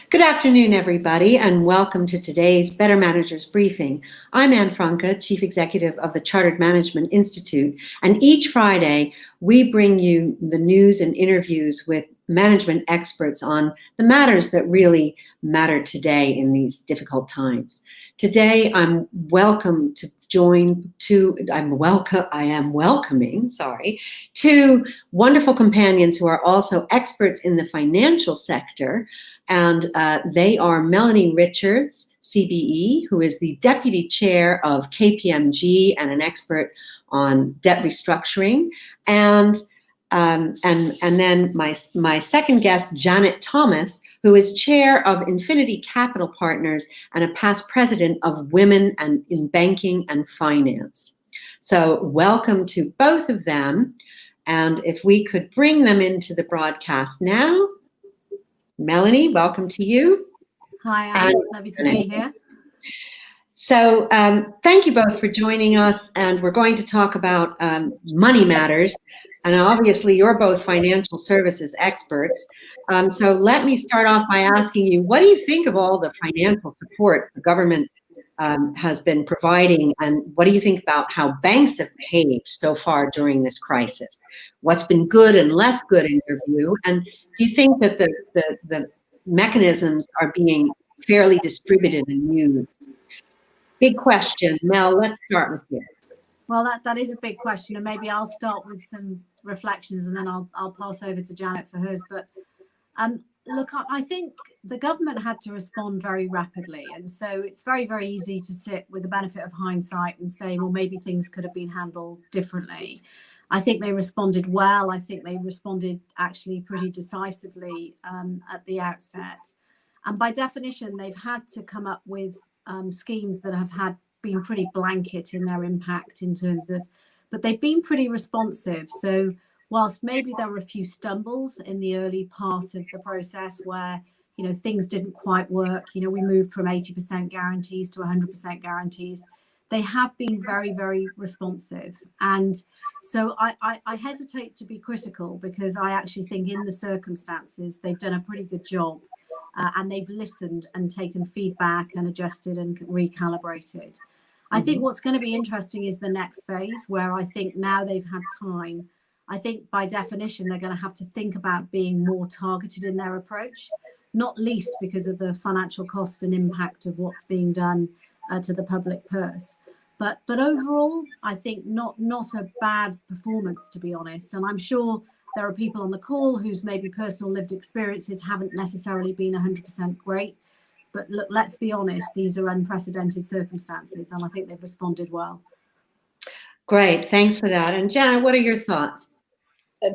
Good afternoon, everybody, and welcome to today's Better Managers Briefing. I'm Anne Franca, Chief Executive of the Chartered Management Institute, and each Friday we bring you the news and interviews with management experts on the matters that really matter today in these difficult times. Today, I am welcoming two wonderful companions who are also experts in the financial sector, and they are Melanie Richards, CBE, who is the Deputy Chair of KPMG and an expert on debt restructuring, and then my second guest, Janet Thomas, who is Chair of Infinity Capital Partners and a past President of Women in Banking and Finance. So welcome to both of them. And if we could bring them into the broadcast now. Melanie, welcome to you. Hi, Anne. Lovely to be here. So thank you both for joining us, and we're going to talk about money matters, and obviously you're both financial services experts. So let me start off by asking you, what do you think of all the financial support the government has been providing, and what do you think about how banks have behaved so far during this crisis? What's been good and less good in your view, and do you think that the mechanisms are being fairly distributed and used? Big question. Mel, let's start with you. Well, that is a big question, and maybe I'll start with some reflections and then I'll pass over to Janet for hers. But look, I think the government had to respond very rapidly, and so it's very, very easy to sit with the benefit of hindsight and say, well, maybe things could have been handled differently. I think they responded well. I think they responded actually pretty decisively at the outset. And by definition, they've had to come up with schemes that have been pretty blanket in their impact in terms of, but they've been pretty responsive. So whilst maybe there were a few stumbles in the early part of the process where, things didn't quite work, we moved from 80% guarantees to 100% guarantees, they have been very, very responsive. And so I hesitate to be critical, because I actually think in the circumstances, they've done a pretty good job. And they've listened and taken feedback and adjusted and recalibrated. I think what's going to be interesting is the next phase, where I think now they've had time. I think by definition, they're going to have to think about being more targeted in their approach, not least because of the financial cost and impact of what's being done to the public purse. But overall, I think not a bad performance, to be honest. And I'm sure there are people on the call whose maybe personal lived experiences haven't necessarily been 100% great. But look, let's be honest, these are unprecedented circumstances, and I think they've responded well. Great, thanks for that. And Janet, what are your thoughts?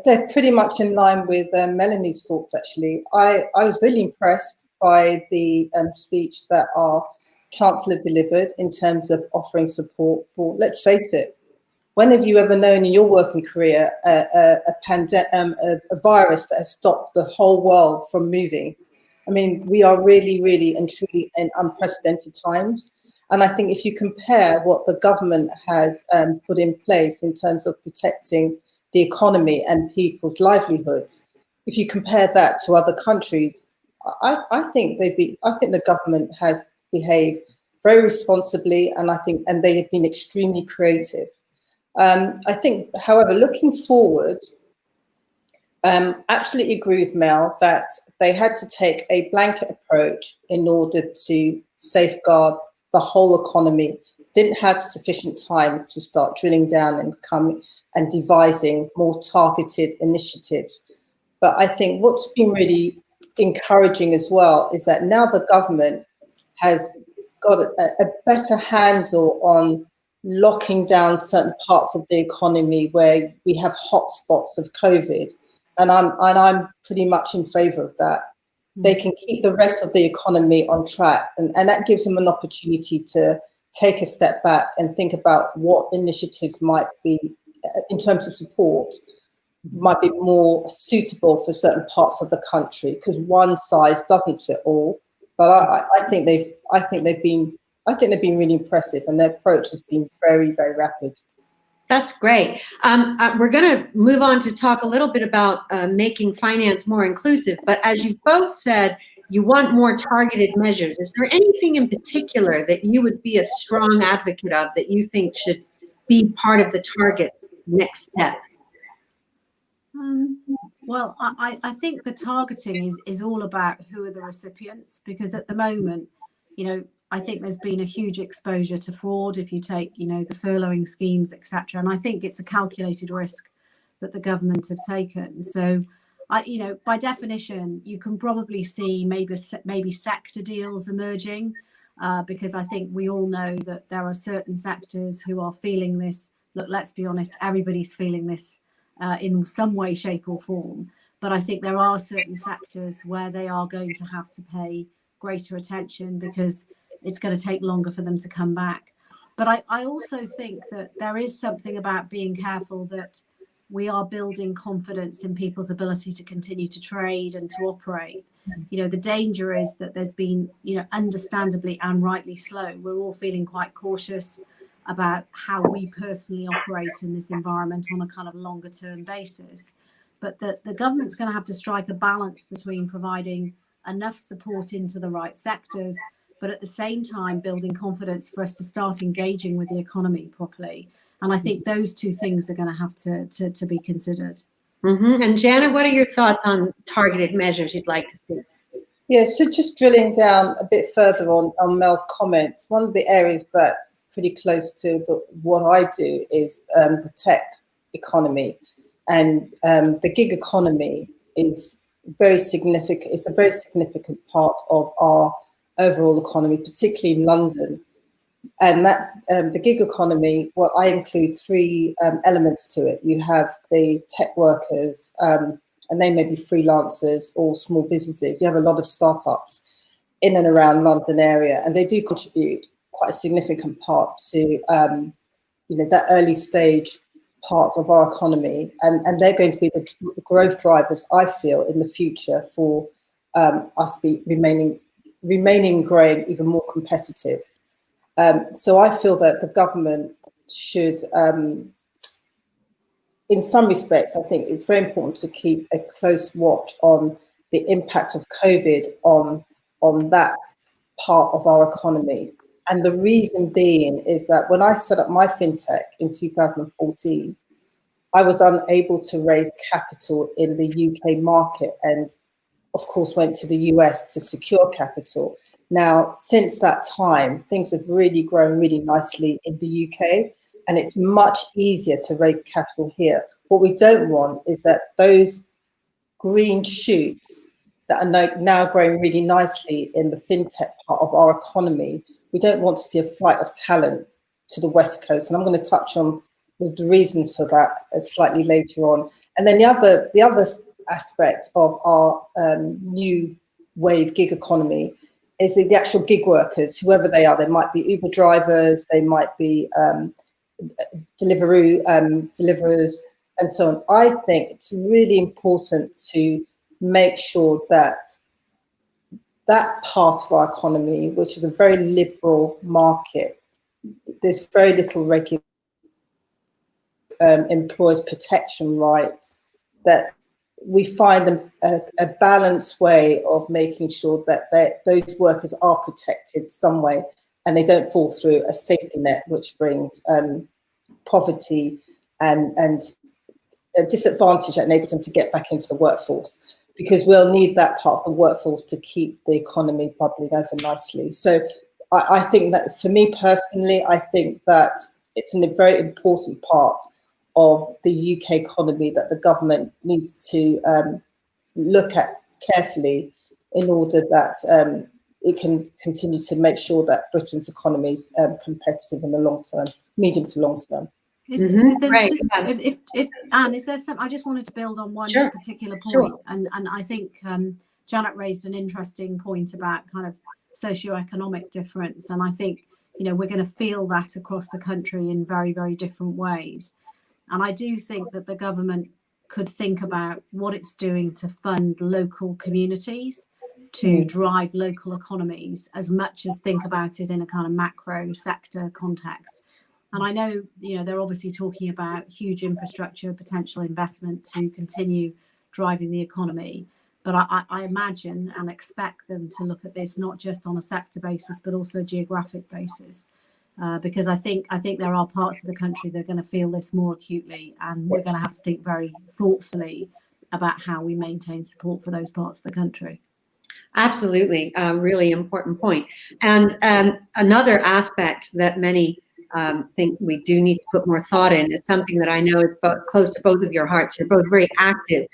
They're pretty much in line with Melanie's thoughts, actually. I was really impressed by the speech that our Chancellor delivered in terms of offering support for, let's face it, when have you ever known in your working career a virus that has stopped the whole world from moving? I mean, we are really, really and truly in unprecedented times. And I think if you compare what the government has put in place in terms of protecting the economy and people's livelihoods, if you compare that to other countries, I think the government has behaved very responsibly, and they have been extremely creative. I think, however, looking forward, absolutely agree with Mel that they had to take a blanket approach in order to safeguard the whole economy. Didn't have sufficient time to start drilling down and coming and devising more targeted initiatives. But I think what's been really encouraging as well is that now the government has got a better handle on locking down certain parts of the economy where we have hotspots of COVID, and I'm pretty much in favour of that. They can keep the rest of the economy on track, and that gives them an opportunity to take a step back and think about what initiatives might be, in terms of support, might be more suitable for certain parts of the country, because one size doesn't fit all. But I think they've been really impressive, and their approach has been very, very rapid. That's great. We're going to move on to talk a little bit about making finance more inclusive. But as you both said, you want more targeted measures. Is there anything in particular that you would be a strong advocate of that you think should be part of the target next step? Well, I think the targeting is all about who are the recipients, because at the moment, I think there's been a huge exposure to fraud if you take, the furloughing schemes, etc. And I think it's a calculated risk that the government have taken. So, by definition, you can probably see maybe sector deals emerging, because I think we all know that there are certain sectors who are feeling this. Look, let's be honest, everybody's feeling this in some way, shape or form. But I think there are certain sectors where they are going to have to pay greater attention because it's going to take longer for them to come back. But I also think that there is something about being careful that we are building confidence in people's ability to continue to trade and to operate. The danger is that there's been, understandably and rightly slow. We're all feeling quite cautious about how we personally operate in this environment on a kind of longer term basis. But the government's going to have to strike a balance between providing enough support into the right sectors, but at the same time building confidence for us to start engaging with the economy properly. And I think those two things are going to have to be considered. Mm-hmm. And Janet, what are your thoughts on targeted measures you'd like to see? Yeah, so just drilling down a bit further on Mel's comments, one of the areas that's pretty close to what I do is the tech economy. And the gig economy is very significant. It's a very significant part of our overall economy, particularly in London. And that the gig economy, well, I include three elements to it. You have the tech workers, and they may be freelancers or small businesses. You have a lot of startups in and around London area, and they do contribute quite a significant part to, that early stage part of our economy. And they're going to be the growth drivers, I feel, in the future for us remaining growing even more competitive. So I feel that the government should, in some respects, I think it's very important to keep a close watch on the impact of COVID on that part of our economy. And the reason being is that when I set up my fintech in 2014, I was unable to raise capital in the UK market and, of course, went to the US to secure capital. Now, since that time, things have really grown really nicely in the UK, and it's much easier to raise capital here. What we don't want is that those green shoots that are now growing really nicely in the fintech part of our economy, we don't want to see a flight of talent to the West Coast. And I'm going to touch on the reason for that slightly later on. And then the other aspect of our new wave gig economy is the actual gig workers, whoever they are. They might be Uber drivers, they might be deliverers, and so on. I think it's really important to make sure that that part of our economy, which is a very liberal market, there's very little regulation, employers' protection rights, that we find a balanced way of making sure that those workers are protected some way and they don't fall through a safety net, which brings poverty and a disadvantage that enables them to get back into the workforce, because we'll need that part of the workforce to keep the economy bubbling over nicely. So I think that for me personally, I think that it's a very important part of the UK economy that the government needs to look at carefully in order that it can continue to make sure that Britain's economy is competitive in the long term, medium to long term. If Anne, is there some? I just wanted to build on one particular point, Sure. and I think Janet raised an interesting point about kind of socioeconomic difference, and I think we're going to feel that across the country in very, very different ways. And I do think that the government could think about what it's doing to fund local communities, to drive local economies, as much as think about it in a kind of macro sector context. And I know, they're obviously talking about huge infrastructure, potential investment to continue driving the economy. But I imagine and expect them to look at this not just on a sector basis, but also a geographic basis, because I think there are parts of the country that are going to feel this more acutely, and we're going to have to think very thoughtfully about how we maintain support for those parts of the country. Absolutely, really important point. And another aspect that many think we do need to put more thought in is something that I know is close to both of your hearts. You're both very active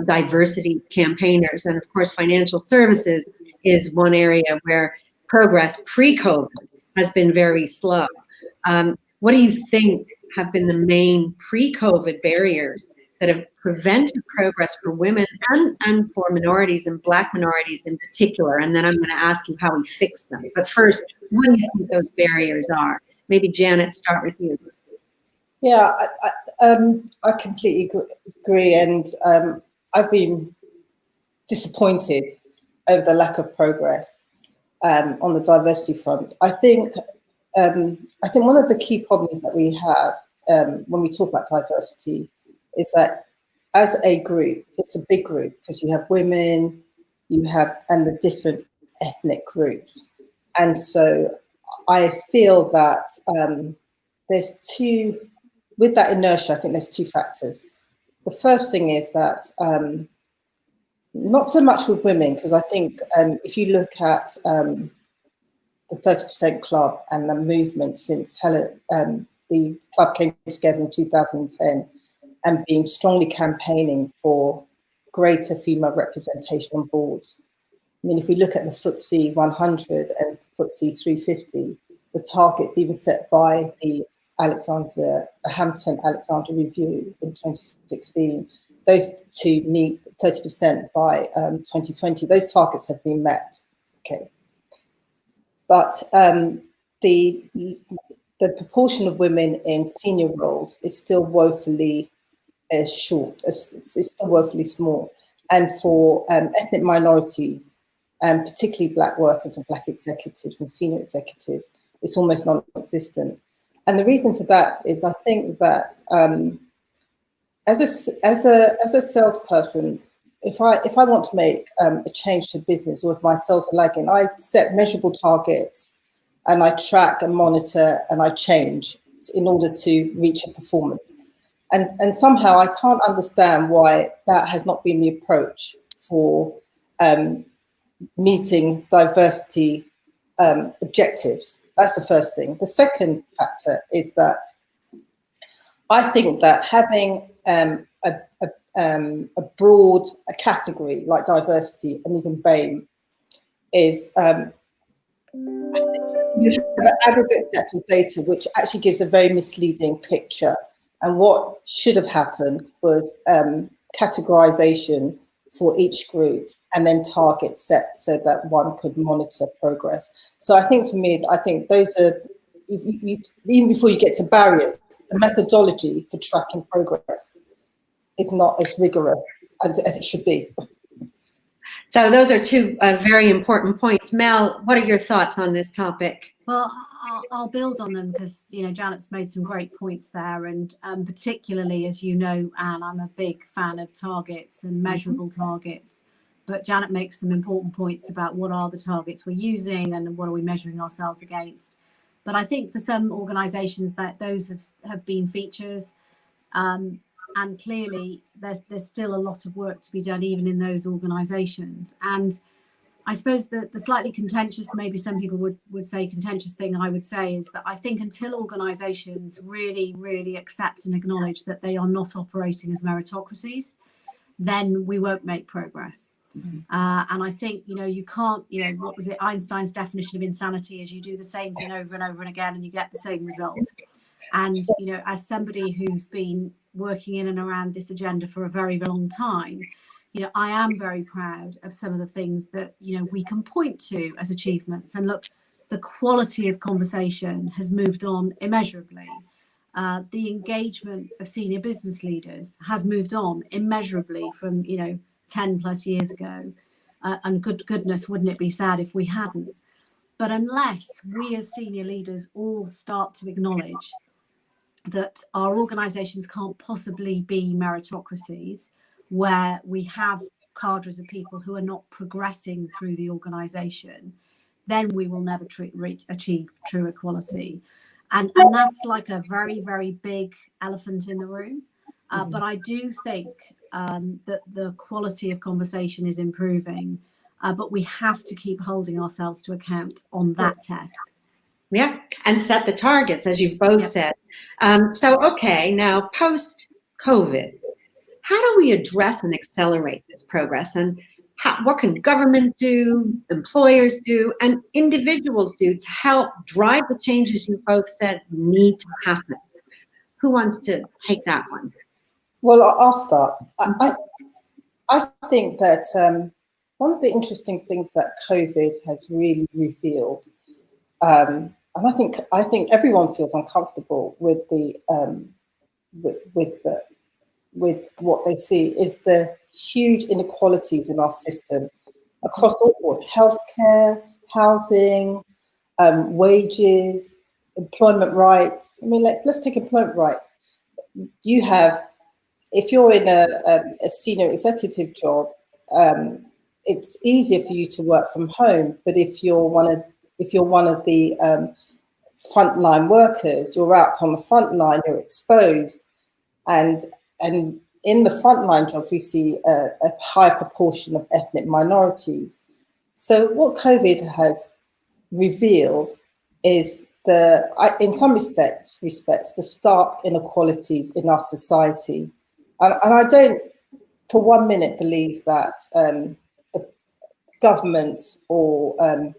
diversity campaigners, and of course, financial services is one area where progress pre-COVID has been very slow. What do you think have been the main pre-COVID barriers that have prevented progress for women and for minorities and Black minorities in particular? And then I'm going to ask you how we fix them. But first, what do you think those barriers are? Maybe Janet, start with you. Yeah, I completely agree, and I've been disappointed over the lack of progress on the diversity front. I think one of the key problems that we have when we talk about diversity is that as a group, it's a big group because you have women, and the different ethnic groups, and so I feel that with that inertia, I think there's two factors. The first thing is that not so much with women, because I think if you look at the 30% Club and the movement since the club came together in 2010 and being strongly campaigning for greater female representation on boards. I mean, if we look at the FTSE 100 and FTSE 350, the targets even set by the Hampton-Alexander Review in 2016, those to meet 30% by 2020, those targets have been met. Okay, but the proportion of women in senior roles is still woefully short. It's still woefully small, and for ethnic minorities, particularly Black workers and Black executives and senior executives, it's almost non-existent. And the reason for that is I think that as a salesperson, if I want to make a change to business, or if my sales are lagging, I set measurable targets and I track and monitor and I change in order to reach a performance. And somehow I can't understand why that has not been the approach for meeting diversity objectives. That's the first thing. The second factor is that I think that having a broad category like diversity and even BAME is you have an aggregate set of data which actually gives a very misleading picture. And what should have happened was categorization for each group and then targets set so that one could monitor progress. So I think for me, I think those are, even before you get to barriers, the methodology for tracking progress is not as rigorous as it should be. So those are two very important points. Mel, what are your thoughts on this topic? Well, I'll build on them because, you know, Janet's made some great points there. And particularly, as you know, Anne, I'm a big fan of targets and measurable targets. But Janet makes some important points about what are the targets we're using and what are we measuring ourselves against. But I think for some organisations that those have been features. And clearly, there's still a lot of work to be done, even in those organisations. And I suppose the slightly contentious, maybe some people would say contentious thing I would say is that I think until organisations really, really accept and acknowledge that they are not operating as meritocracies, then we won't make progress. Mm-hmm. And I think, you know, you can't, you know, what was it? Einstein's definition of insanity is you do the same thing over and over and again and you get the same result. And, you know, as somebody who's been working in and around this agenda for a very long time, you know, I am very proud of some of the things that, you know, we can point to as achievements. And look, the quality of conversation has moved on immeasurably. The engagement of senior business leaders has moved on immeasurably from, you know, 10 plus years ago. And goodness, wouldn't it be sad if we hadn't? But unless we as senior leaders all start to acknowledge that our organisations can't possibly be meritocracies where we have cadres of people who are not progressing through the organisation, then we will never achieve true equality. And that's like a very, very big elephant in the room. But I do think that the quality of conversation is improving, but we have to keep holding ourselves to account on that test. Yeah, and set the targets, as you've both said. So, okay, now post-COVID, how do we address and accelerate this progress? And what can government do, employers do, and individuals do to help drive the changes you both said need to happen? Who wants to take that one? Well, I'll start. I think that one of the interesting things that COVID has really revealed, and I think everyone feels uncomfortable with with what they see, is the huge inequalities in our system across all board: healthcare, housing, wages, employment rights. I mean, let's take employment rights. You have, if you're in a senior executive job, it's easier for you to work from home. But if you're one of the frontline workers, you're out on the front line, you're exposed, and in the frontline jobs, we see a high proportion of ethnic minorities. So what COVID has revealed is in some respects, the stark inequalities in our society. And I don't for 1 minute believe that governments or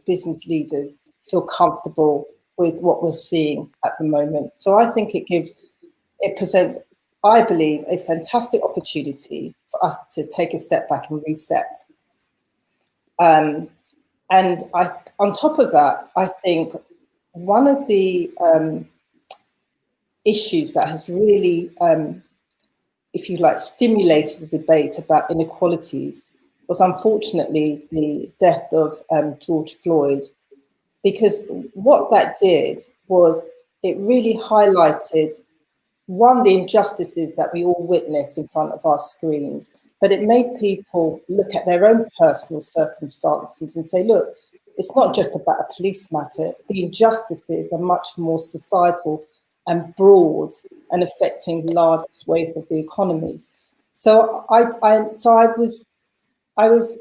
business leaders feel comfortable with what we're seeing at the moment. So I think it presents, I believe, a fantastic opportunity for us to take a step back and reset. And on top of that, I think one of the issues that has really, if you like, stimulated the debate about inequalities was unfortunately the death of George Floyd, because what that did was it really highlighted, one, the injustices that we all witnessed in front of our screens, but it made people look at their own personal circumstances and say, look, it's not just about a police matter. The injustices are much more societal and broad and affecting large swathes of the economies. So I was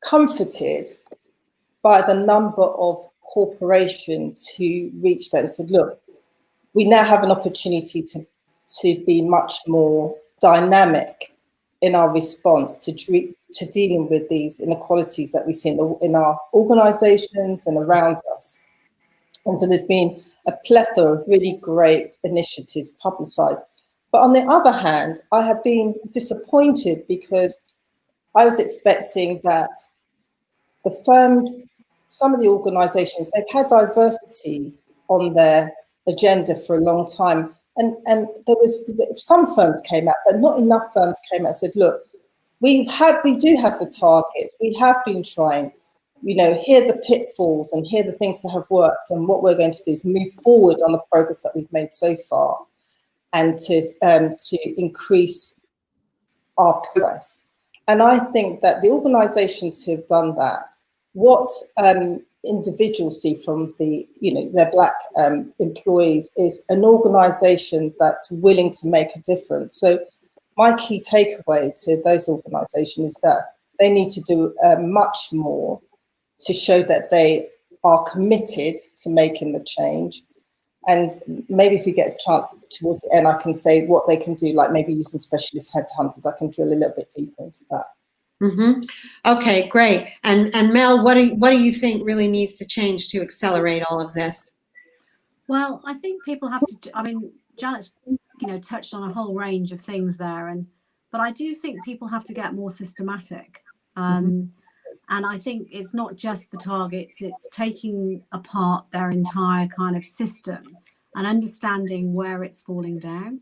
comforted by the number of corporations who reached out and said, look, we now have an opportunity to be much more dynamic in our response to dealing with these inequalities that we see in our organizations and around us. And so there's been a plethora of really great initiatives publicized. But on the other hand, I have been disappointed because I was expecting that the firms, some of the organizations, they've had diversity on their agenda for a long time. And there was, some firms came out, but not enough firms came out and said, look, we do have the targets. We have been trying, here are the pitfalls and here are the things that have worked. And what we're going to do is move forward on the progress that we've made so far and to increase our progress. And I think that the organizations who have done that, what individuals see from their Black employees is an organization that's willing to make a difference. So my key takeaway to those organizations is that they need to do much more to show that they are committed to making the change. And maybe if we get a chance towards the end, I can say what they can do, like maybe using specialist headhunters. I can drill a little bit deeper into that. Mm-hmm. Okay, great. And Mel, what do you think really needs to change to accelerate all of this? Well, I think people have to. I mean, Janet's touched on a whole range of things there, but I do think people have to get more systematic. And I think it's not just the targets; it's taking apart their entire kind of system and understanding where it's falling down.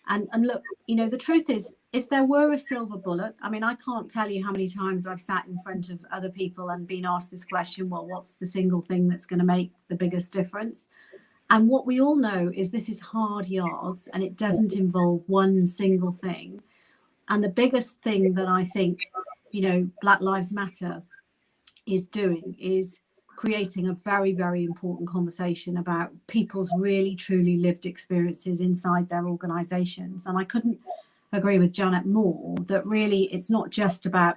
And look, the truth is, if there were a silver bullet, I mean, I can't tell you how many times I've sat in front of other people and been asked this question, well, what's the single thing that's going to make the biggest difference? And what we all know is this is hard yards and it doesn't involve one single thing. And the biggest thing that I think, Black Lives Matter is doing is creating a very, very important conversation about people's really, truly lived experiences inside their organizations. And I couldn't agree with Janet more that really it's not just about,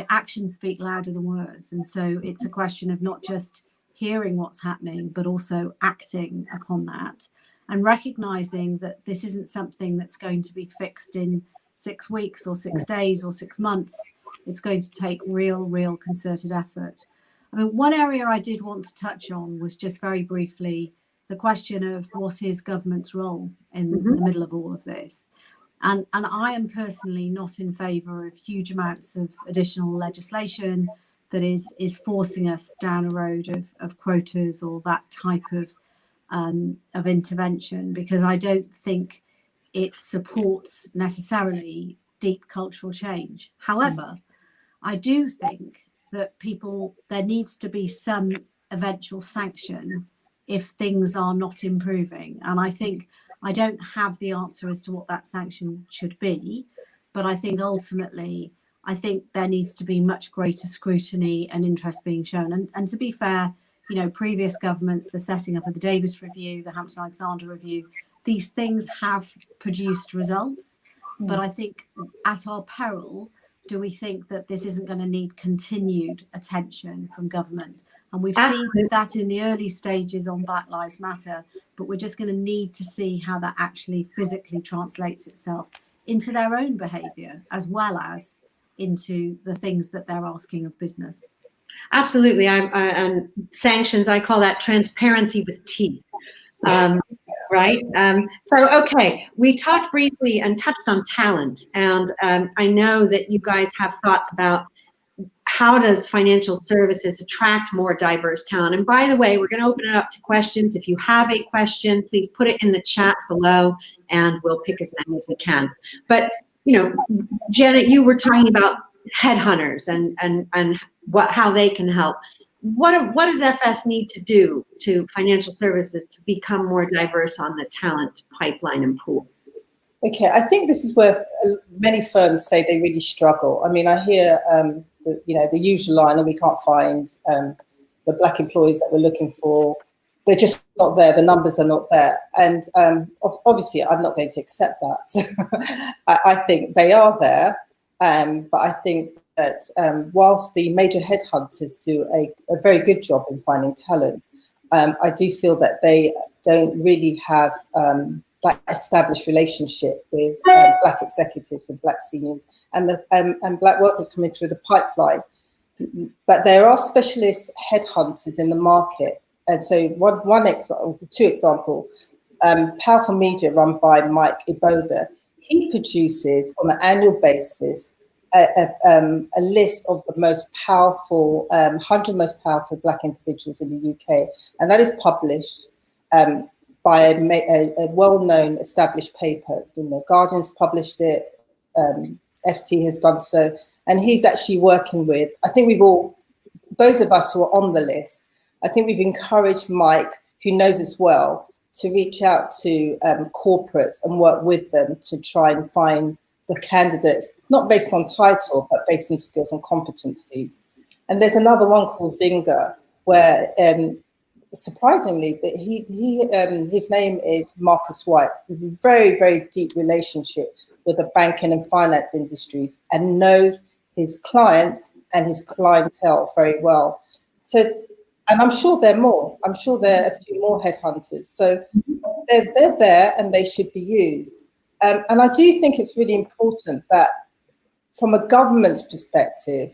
actions speak louder than words. And so it's a question of not just hearing what's happening, but also acting upon that and recognizing that this isn't something that's going to be fixed in 6 weeks or 6 days or 6 months. It's going to take real concerted effort. I mean, one area I did want to touch on was just very briefly the question of what is government's role in the middle of all of this. And I am personally not in favour of huge amounts of additional legislation that is forcing us down a road of quotas or that type of intervention, because I don't think it supports necessarily deep cultural change. However, I do think that there needs to be some eventual sanction if things are not improving. And I think I don't have the answer as to what that sanction should be, but I think ultimately, there needs to be much greater scrutiny and interest being shown. And to be fair, previous governments, the setting up of the Davis Review, the Hampton-Alexander Review, these things have produced results. But I think at our peril, do we think that this isn't going to need continued attention from government? And we've seen that in the early stages on Black Lives Matter, but we're just going to need to see how that actually physically translates itself into their own behaviour, as well as into the things that they're asking of business. Absolutely. And sanctions, I call that transparency with teeth. Right. Okay, we talked briefly and touched on talent. And I know that you guys have thoughts about how does financial services attract more diverse talent. And by the way, we're going to open it up to questions. If you have a question, please put it in the chat below and we'll pick as many as we can. But, Janet, you were talking about headhunters and how they can help. What does FS need to do to financial services to become more diverse on the talent pipeline and pool? Okay, I think this is where many firms say they really struggle. I mean, I hear the usual line, and we can't find the black employees that we're looking for. They're just not there. The numbers are not there, and obviously, I'm not going to accept that. I think they are there, but I think that whilst the major headhunters do a very good job in finding talent, I do feel that they don't really have that established relationship with black executives and black seniors and black workers coming through the pipeline. But there are specialist headhunters in the market. And so two examples, Powerful Media, run by Mike Iboda, he produces on an annual basis a list of the most powerful, 100 most powerful black individuals in the UK. And that is published by a well-known established paper. Guardian's published it, FT has done so. And he's actually working with, I think those of us who are on the list, I think we've encouraged Mike, who knows us well, to reach out to corporates and work with them to try and find the candidates, not based on title, but based on skills and competencies. And there's another one called Zynga, where surprisingly, his name is Marcus White. There's a very, very deep relationship with the banking and finance industries and knows his clients and his clientele very well. So, and I'm sure there are more. I'm sure there are a few more headhunters. So they're there and they should be used. And I do think it's really important that from a government's perspective,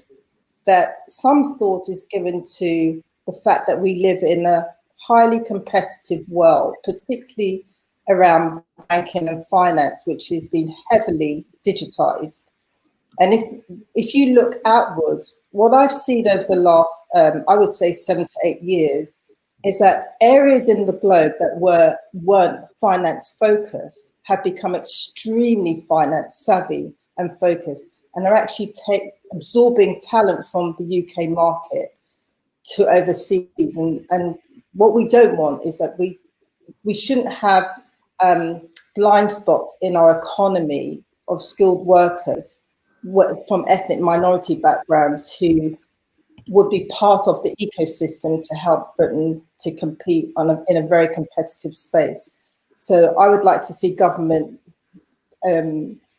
that some thought is given to the fact that we live in a highly competitive world, particularly around banking and finance, which has been heavily digitized. And if you look outwards, what I've seen over the last, I would say 7 to 8 years, is that areas in the globe that weren't finance focused have become extremely finance savvy and focused, and are actually absorbing talent from the UK market to overseas. And what we don't want is that we shouldn't have blind spots in our economy of skilled workers from ethnic minority backgrounds who would be part of the ecosystem to help Britain to compete in a very competitive space. So I would like to see government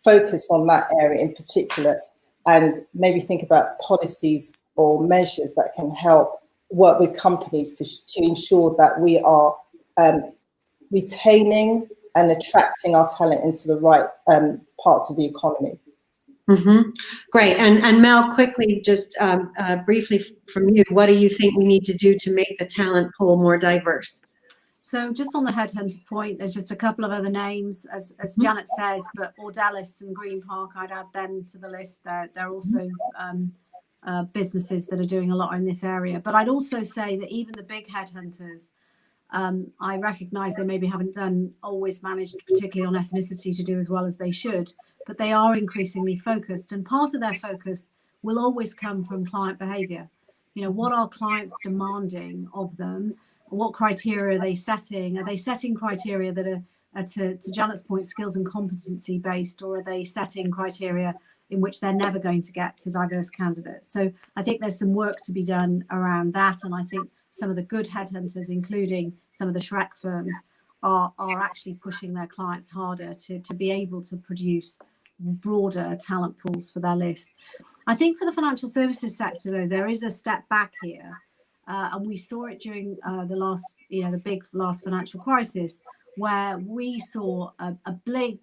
focus on that area in particular, and maybe think about policies or measures that can help work with companies to ensure that we are retaining and attracting our talent into the right parts of the economy. Mm-hmm. Great. And Mel, quickly, just briefly from you, what do you think we need to do to make the talent pool more diverse? So just on the headhunter point, there's just a couple of other names, as Janet says, but Audalis and Green Park, I'd add them to the list. They're also businesses that are doing a lot in this area. But I'd also say that even the big headhunters, I recognise they maybe haven't always managed, particularly on ethnicity, to do as well as they should, but they are increasingly focused. And part of their focus will always come from client behaviour. You know, what are clients demanding of them? What criteria are they setting? Are they setting criteria that are to Janet's point, skills and competency based, or are they setting criteria in which they're never going to get to diverse candidates? So I think there's some work to be done around that. And I think some of the good headhunters, including some of the Shrek firms, are actually pushing their clients harder to be able to produce broader talent pools for their list. I think for the financial services sector, though, there is a step back here. And we saw it during the big last financial crisis, where we saw a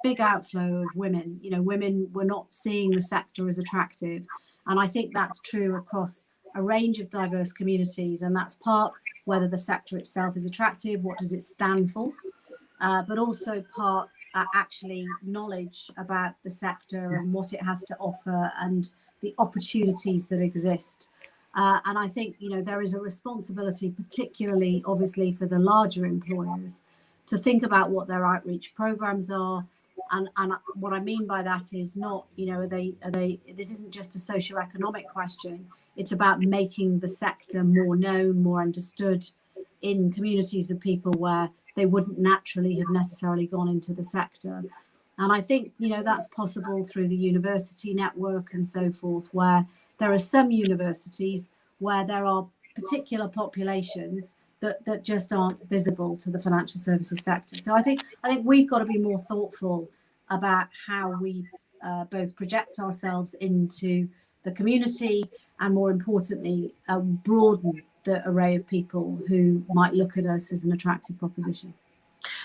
big outflow of women. You know, women were not seeing the sector as attractive. And I think that's true across a range of diverse communities. And that's part whether the sector itself is attractive, what does it stand for, but also part actually knowledge about the sector and what it has to offer and the opportunities that exist. And I think, you know, there is a responsibility, particularly obviously for the larger employers, to think about what their outreach programs are. And what I mean by that is not, you know, are they, this isn't just a socioeconomic question. It's about making the sector more known, more understood in communities of people where they wouldn't naturally have necessarily gone into the sector. And I think, you know, that's possible through the university network and so forth, where there are some universities where there are particular populations that just aren't visible to the financial services sector. So I think we've got to be more thoughtful about how we both project ourselves into the community and, more importantly, broaden the array of people who might look at us as an attractive proposition.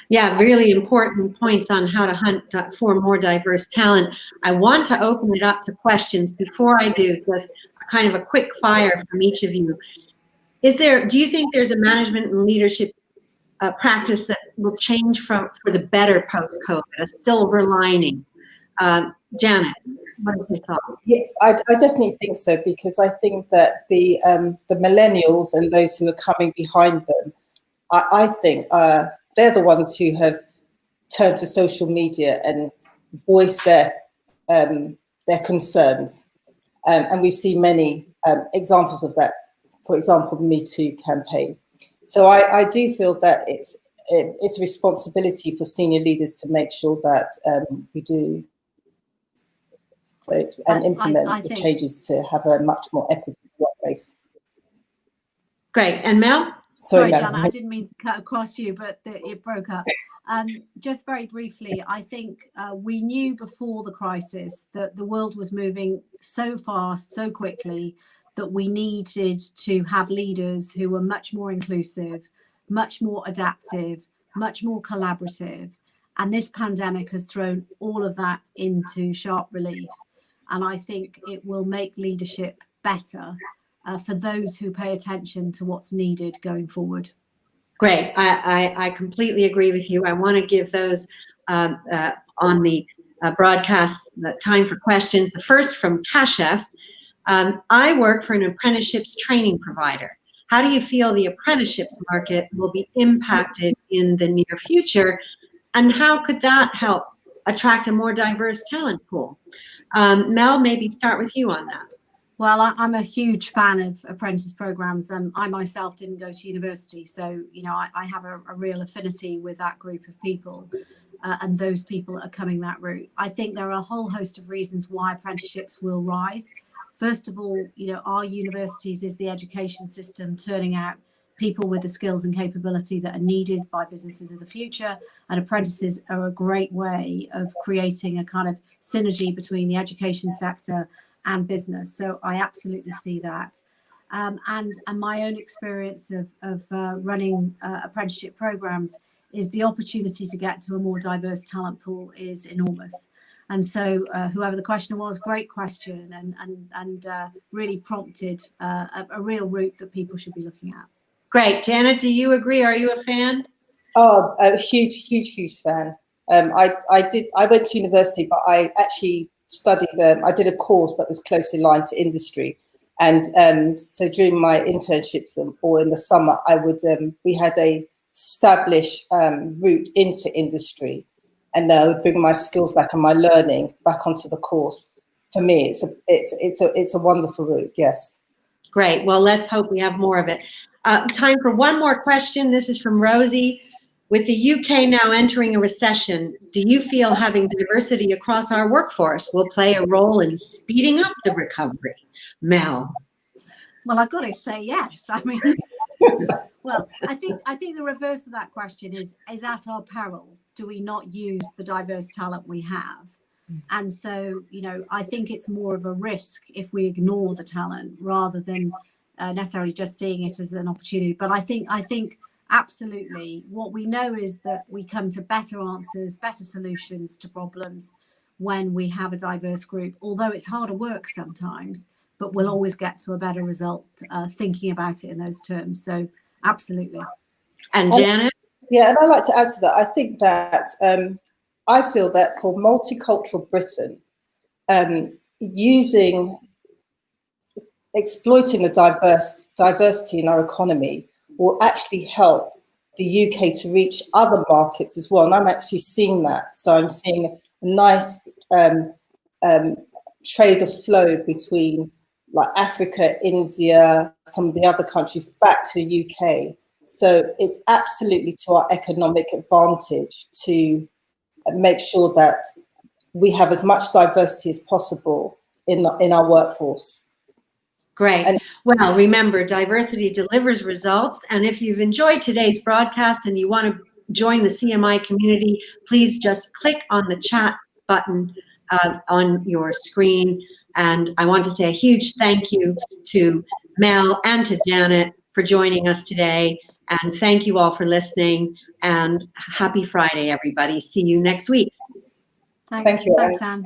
Yeah, really important points on how to hunt for more diverse talent. I want to open it up to questions. Before I do, just kind of a quick fire from each of you. Do you think there's a management and leadership practice that will change for the better post-COVID, a silver lining? Janet, what are your thoughts? Yeah, I definitely think so, because I think that the millennials and those who are coming behind them, I think they're the ones who have turned to social media and voiced their concerns, and we see many examples of that. For example, the Me Too campaign. So I do feel that it's a responsibility for senior leaders to make sure that we do and implement the changes to have a much more equitable workplace. Great. And Mel? Sorry, Jana, I didn't mean to cut across you, but it broke up. Just very briefly, I think we knew before the crisis that the world was moving so fast, so quickly, that we needed to have leaders who were much more inclusive, much more adaptive, much more collaborative. And this pandemic has thrown all of that into sharp relief. And I think it will make leadership better for those who pay attention to what's needed going forward. Great. I completely agree with you. I want to give those on the broadcast time for questions. The first from Kashef. I work for an apprenticeships training provider. How do you feel the apprenticeships market will be impacted in the near future? And how could that help attract a more diverse talent pool? Mel, maybe start with you on that. Well, I'm a huge fan of apprentice programs. I myself didn't go to university, so you know I have a real affinity with that group of people. and those people that are coming that route. I think there are a whole host of reasons why apprenticeships will rise. First of all, our universities is the education system turning out people with the skills and capability that are needed by businesses of the future, and apprentices are a great way of creating a kind of synergy between the education sector and business. So I absolutely see that. And my own experience of running apprenticeship programs is the opportunity to get to a more diverse talent pool is enormous. And so whoever the questioner was, great question, and really prompted a real route that people should be looking at. Great. Janet, do you agree? Are you a fan? Oh, a huge fan. I went to university, but I actually studied, I did a course that was closely aligned to industry. And so during my internships or in the summer, we had a established route into industry, and I would bring my skills back and my learning back onto the course. For me, it's a wonderful route. Yes. Great. Well, let's hope we have more of it. Time for one more question. This is from Rosie. With the UK now entering a recession, do you feel having diversity across our workforce will play a role in speeding up the recovery? Mel. Well, I've got to say yes. I mean, well, I think the reverse of that question is at our peril. Do we not use the diverse talent we have? And so, I think it's more of a risk if we ignore the talent rather than necessarily just seeing it as an opportunity. But I think absolutely what we know is that we come to better answers, better solutions to problems when we have a diverse group, although it's harder work sometimes, but we'll always get to a better result thinking about it in those terms. So absolutely. And Janet? Yeah, and I'd like to add to that. I think that I feel that for multicultural Britain, exploiting the diversity in our economy will actually help the UK to reach other markets as well. And I'm actually seeing that. So I'm seeing a nice trade of flow between like Africa, India, some of the other countries back to the UK. So it's absolutely to our economic advantage to make sure that we have as much diversity as possible in our workforce. Great. Well, remember, diversity delivers results. And if you've enjoyed today's broadcast and you want to join the CMI community, please just click on the chat button on your screen. And I want to say a huge thank you to Mel and to Janet for joining us today. And thank you all for listening. And happy Friday, everybody. See you next week. Thanks. Thank you. Thanks, Anne.